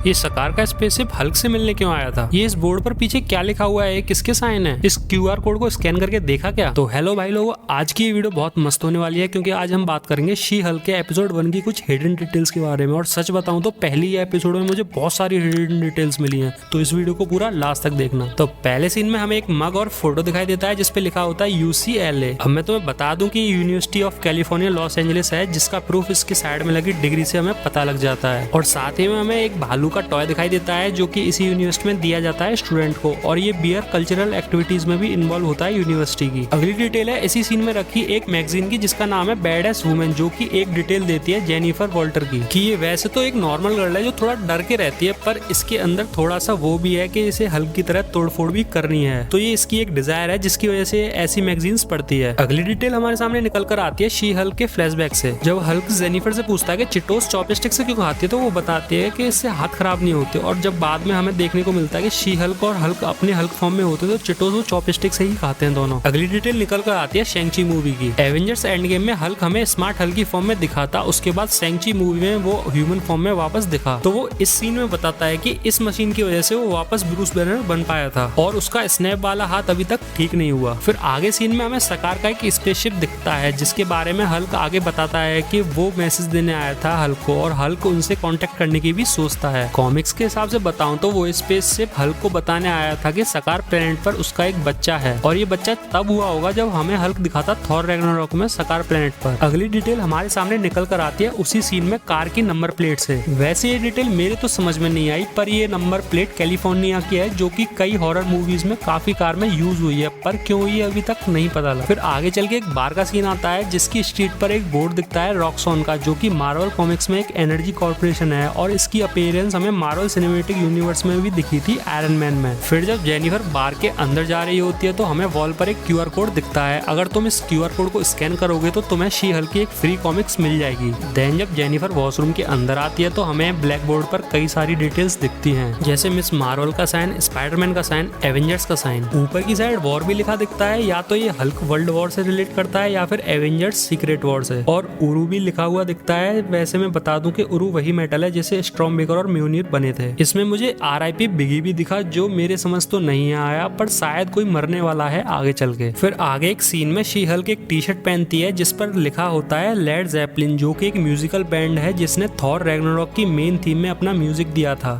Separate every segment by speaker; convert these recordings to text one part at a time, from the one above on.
Speaker 1: ये सकार का स्पेसशिप हल्क से मिलने क्यों आया था? ये इस बोर्ड पर पीछे क्या लिखा हुआ है? किसके साइन है? इस QR कोड को स्कैन करके देखा क्या? तो हेलो भाई लोगों, आज की ये वीडियो बहुत मस्त होने वाली है क्योंकि आज हम बात करेंगे शी हल्क के एपिसोड 1 की कुछ हिडन डिटेल्स के बारे में। और सच बताऊं तो पहली एपिसोड में मुझे बहुत सारी हिडन डिटेल्स मिली हैं, तो इस वीडियो को पूरा लास्ट तक देखना। तो पहले सीन में हमें एक मग और फोटो दिखाई देता है जिसपे लिखा होता है UCLA। अब मैं तुम्हें बता दूं कि university of California Los Angeles है, जिसका प्रूफ इसके साइड में लगी डिग्री से हमें पता लग जाता है। और साथ ही में हमें एक भालू का टॉय दिखाई देता है जो कि इसी यूनिवर्सिटी में दिया जाता है स्टूडेंट को, और ये बियर कल्चरल एक्टिविटीज में भी इन्वॉल्व होता है यूनिवर्सिटी की। अगली डिटेल है इसी सीन में रखी एक मैगजीन की जिसका नाम है बैडएस वुमेन, जो कि एक डिटेल देती है जेनिफर वॉल्टर की कि ये वैसे तो एक नॉर्मल गर्ल है जो थोड़ा डर के रहती है, पर इसके अंदर थोड़ा सा वो भी है कि इसे हल्क की तरह तोड़फोड़ भी करनी है। तो ये इसकी एक डिजायर है जिसकी वजह से ऐसी मैगजीन्स पढ़ती है। अगली डिटेल हमारे सामने निकल कर आती है शी हल्क के फ्लैशबैक से। जब हल्क जेनिफर से पूछता है कि चिटोस चॉपस्टिक से क्यों खाती है, तो वो बताती है कि इससे हाथ खराब नहीं होते। और जब बाद में हमें देखने को मिलता है कि शी हल्क और हल्क अपने हल्क फॉर्म में होते तो चिटोस वो चॉपस्टिक से ही खाते हैं दोनों। अगली डिटेल निकल कर आती है शैंग-ची मूवी की। एवेंजर्स एंड गेम में हल्क हमें स्मार्ट हल्क की फॉर्म में दिखाता, उसके बाद शैंग-ची मूवी में वो ह्यूमन फॉर्म में वापस दिखा। तो वो इस सीन में बताता है कि इस मशीन की वजह से वो वापस ब्रूस बैनर बन पाया था और उसका स्नैप वाला हाथ अभी तक ठीक नहीं हुआ। फिर आगे सीन में हमें सकार का एक स्पेसशिप दिखता है जिसके बारे में हल्क आगे बताता है कि वो मैसेज देने आया था हल्क को, और हल्क उनसे कांटेक्ट करने की भी सोचता है। कॉमिक्स के हिसाब से बताऊं तो वो स्पेसशिप हल्क को बताने आया था कि सकार प्लेनेट पर उसका एक बच्चा है, और ये बच्चा तब हुआ होगा जब हमें हल्क दिखाता थॉर रैग्नारोक में सकार प्लेनेट पर। अगली डिटेल हमारे सामने निकल कर आती है उसी सीन में कार की नंबर प्लेट से। वैसे ये डिटेल मेरे तो समझ में नहीं आई, पर ये नंबर प्लेट कैलिफोर्निया की है जो कि कई हॉरर मूवीज में काफी कार में यूज हुई है, पर क्यों हुई अभी तक नहीं पता लगा। फिर आगे चल के एक बार का सीन आता है जिसकी स्ट्रीट पर एक बोर्ड दिखता है रॉक्सॉन का, जो कि मार्वल कॉमिक्स में एक एनर्जी कॉर्पोरेशन है, और इसकी अपीयरेंस हमें मार्वल सिनेमैटिक यूनिवर्स में भी दिखी थी आयरन मैन में। फिर जब जेनिफर बार के अंदर जा रही होती है तो हमें वॉल पर एक QR कोड दिखता है। अगर तुम इस QR कोड को स्कैन करोगे तो तुम्हें शी हल्क की एक फ्री कॉमिक्स मिल जाएगी। देन जब जेनिफर वॉशरूम के अंदर आती है तो हमें ब्लैक बोर्ड पर कई सारी डिटेल्स दिखती हैं, जैसे मिस मार्वल का साइन, स्पाइडरमैन का साइन, एवेंजर्स का साइन। ऊपर की साइड वॉर भी लिखा दिखता है, या तो ये हल्क वर्ल्ड वॉर से रिलेट करता है या फिर एवेंजर्स सीक्रेट वॉर से। और उरू भी लिखा हुआ दिखता है। वैसे मैं बता दूं कि उरू वही मेटल है जिसे स्टॉर्म बेकर और म्यूनिर बने थे। इसमें मुझे RIP बिगी भी दिखा, जो मेरे समझ तो नहीं आया, पर शायद कोई मरने वाला है आगे चल के। फिर आगे एक सीन में शी हल्क एक टी-शर्ट पहनती है जिस पर लिखा होता है लेड ज़ेपेलिन, जो कि एक म्यूजिकल बैंड है जिसने थॉर रैग्नारोक की मेन थीम में अपना म्यूजिक दिया था,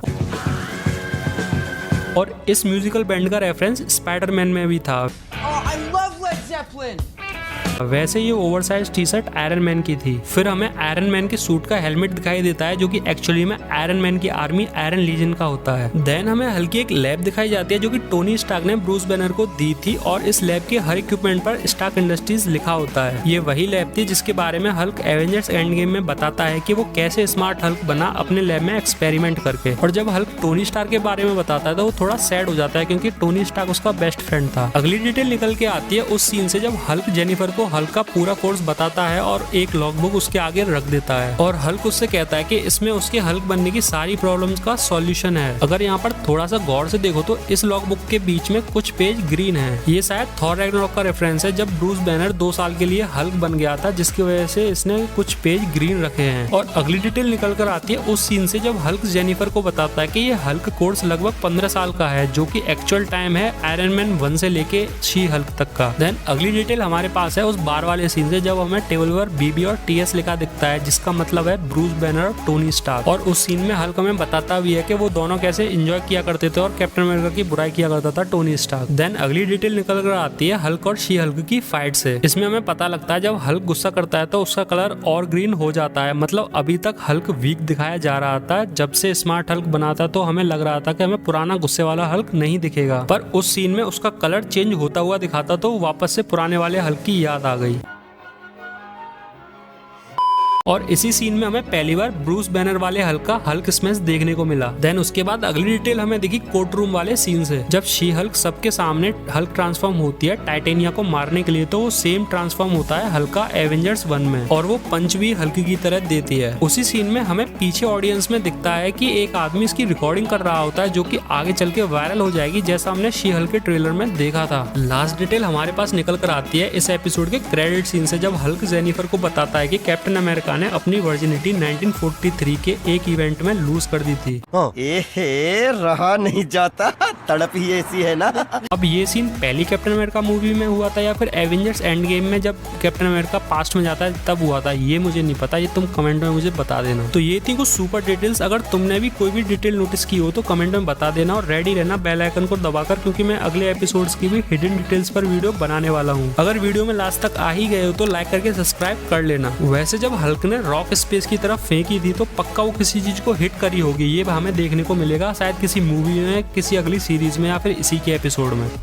Speaker 1: और इस म्यूजिकल बैंड का रेफरेंस स्पाइडरमैन में भी था। वैसे ये ओवरसाइज टी-शर्ट आयरन मैन की थी। फिर हमें आयरन मैन के सूट का हेलमेट दिखाई देता है जो कि एक्चुअली में आयरन मैन की आर्मी आयरन लीजन का होता है। देन हमें हल्की एक लैब दिखाई जाती है जो कि टोनी स्टार्क ने ब्रूस बैनर को दी थी, और इस लैब के हर इक्विपमेंट पर स्टार्क इंडस्ट्रीज लिखा होता है। ये वही लैब थी जिसके बारे में हल्क एवेंजर्स एंड गेम में बताता है कि वो कैसे स्मार्ट हल्क बना अपने लैब में एक्सपेरिमेंट करके। और जब हल्क टोनी स्टार्क के बारे में बताता है तो वो थोड़ा सैड हो जाता है क्योंकि टोनी स्टार्क उसका बेस्ट फ्रेंड था। अगली डिटेल निकल के आती है उस सीन से जब हल्क जेनिफर को हल्क का पूरा कोर्स बताता है और एक लॉगबुक उसके आगे रख देता है, और हल्क उससे कहता है कि इसमें उसके हल्क बनने की सारी प्रॉब्लम्स का सॉल्यूशन है। अगर यहाँ पर थोड़ा सा गौर से देखो तो इस लॉगबुक के बीच में कुछ पेज ग्रीन है। ये शायद थॉर रैग्नारोक का रेफरेंस है जब ब्रूस बैनर 2 साल के लिए हल्क बन गया था, जिसकी वजह से इसने कुछ पेज ग्रीन रखे हैं। और अगली डिटेल निकल कर आती है उस सीन से जब हल्क जेनिफर को बताता है कि ये हल्क कोर्स लगभग 15 साल का है, जो कि एक्चुअल टाइम है आयरन मैन 1 से लेके शी हल्क तक का। देन अगली डिटेल हमारे पास है उस बार वाले सीन से जब हमें टेबल पर BB और TS लिखा दिखता है, जिसका मतलब है ब्रूस बैनर और टोनी स्टार्क। और उस सीन में हल्क हमें बताता भी है कि वो दोनों कैसे एंजॉय किया करते थे और कैप्टन अमेरिका की बुराई किया करता था टोनी स्टार्क। देन अगली डिटेल निकल कर आती है हल्क और शी हल्क की फाइट से। इसमें हमें पता लगता है जब हल्क गुस्सा करता है तो उसका कलर और ग्रीन हो जाता है। मतलब अभी तक हल्क वीक दिखाया जा रहा था, जब से स्मार्ट हल्क बना था तो हमें लग रहा था कि हमें पुराना गुस्से वाला हल्क नहीं दिखेगा, पर उस सीन में उसका कलर चेंज होता हुआ दिखाता तो वापस से पुराने वाले हल्क की याद आ गई। और इसी सीन में हमें पहली बार ब्रूस बैनर वाले हल्क का हल्क स्मैश देखने को मिला। देन उसके बाद अगली डिटेल हमें दिखी कोर्ट रूम वाले सीन से, जब शी हल्क सबके सामने हल्क ट्रांसफॉर्म होती है टाइटेनिया को मारने के लिए, तो वो सेम ट्रांसफॉर्म होता है हल्क का एवेंजर्स 1 में, और वो पंच भी हल्क की तरह देती है। उसी सीन में हमें पीछे ऑडियंस में दिखता है कि एक आदमी इसकी रिकॉर्डिंग कर रहा होता है, जो कि आगे चल के वायरल हो जाएगी, जैसा हमने शी हल्क के ट्रेलर में देखा था। लास्ट डिटेल हमारे पास निकल कर आती है इस एपिसोड के क्रेडिट सीन से, जब हल्क जेनिफर को बताता है कि कैप्टन अमेरिका ने अपनी वर्जिनिटी 1943 के एक इवेंट में लूज कर दी थी।
Speaker 2: रहा नहीं जाता, तड़प ही ऐसी है ना।
Speaker 1: अब ये सीन पहली कैप्टन अमेरिका मूवी में हुआ था या फिर एवेंजर्स एंड गेम में जब कैप्टन अमेरिका पास्ट में जाता है तब हुआ था, ये मुझे नहीं पता, ये तुम कमेंट में मुझे बता देना। तो ये थी कुछ सुपर डिटेल्स। अगर तुमने भी कोई भी डिटेल नोटिस की हो तो कमेंट में बता देना और रेडी रहना बेल आइकन को दबाकर, क्योंकि मैं अगले एपिसोड्स की भी हिडन डिटेल्स पर वीडियो बनाने वाला हूँ। अगर वीडियो में लास्ट तक आ ही गए हो तो लाइक करके सब्सक्राइब कर लेना। वैसे जब हल्क ने रॉक स्पेस की तरफ फेंकी थी तो पक्का वो किसी चीज को हिट करी होगी, ये हमें देखने को मिलेगा शायद किसी मूवी में, किसी अगली सीरीज में या फिर इसी के एपिसोड में।